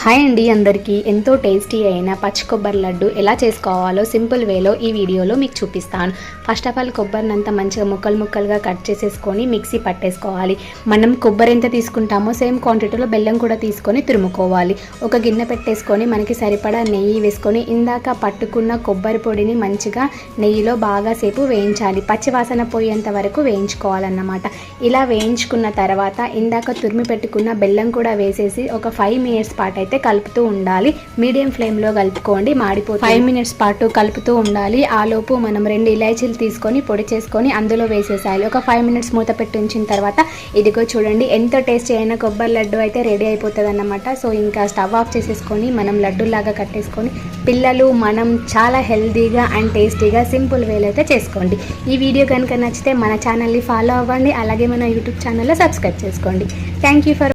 Hi అండి, అందరికీ ఎంతో టేస్టీ అయిన పచ్చి కొబ్బరి లడ్డు ఎలా చేసుకోవాలో సింపుల్ వేలో ఈ వీడియోలో మీకు చూపిస్తాను. ఫస్ట్ ఆఫ్ ఆల్ కొబ్బరినంతా మంచిగా ముక్కలుగా కట్ చేసేసుకొని మిక్సీ పట్టేసుకోవాలి. మనం కొబ్బరి ఎంత తీసుకుంటామో సేమ్ క్వాంటిటీలో బెల్లం కూడా తీసుకొని తురుముకోవాలి. ఒక గిన్నె పెట్టేసుకొని మనకి సరిపడా నెయ్యి వేసుకొని ఇందాక పట్టుకున్న కొబ్బరి పొడిని మంచిగా నెయ్యిలో బాగా సేపు వేయించాలి. పచ్చివాసన పోయేంత వరకు వేయించుకోవాలన్నమాట. ఇలా వేయించుకున్న తర్వాత ఇందాక తురిమి పెట్టుకున్న బెల్లం కూడా వేసేసి ఒక 5 మినిట్స్ పాటు అయితే కలుపుతూ ఉండాలి. మీడియం ఫ్లేమ్లో కలుపుకోండి, మాడిపోతుంది. 5 మినిట్స్ పాటు కలుపుతూ ఉండాలి. ఆలోపు మనం 2 ఇలాచీలు తీసుకొని పొడి చేసుకొని అందులో వేసేసాలి. ఒక 5 మినిట్స్ మూత పెట్టి ఉంచిన తర్వాత ఇదిగో చూడండి, ఎంతో టేస్టీ అయిన కొబ్బరి లడ్డు అయితే రెడీ అయిపోతుంది అన్నమాట. సో ఇంకా స్టవ్ ఆఫ్ చేసేసుకొని మనం లడ్డూలాగా కట్టేసుకొని పిల్లలు మనం చాలా హెల్తీగా అండ్ టేస్టీగా సింపుల్ వేలో అయితే చేసుకోండి. ఈ వీడియో కనుక నచ్చితే మన ఛానల్ని ఫాలో అవ్వండి, అలాగే మన యూట్యూబ్ ఛానల్లో సబ్స్క్రైబ్ చేసుకోండి. Thank you for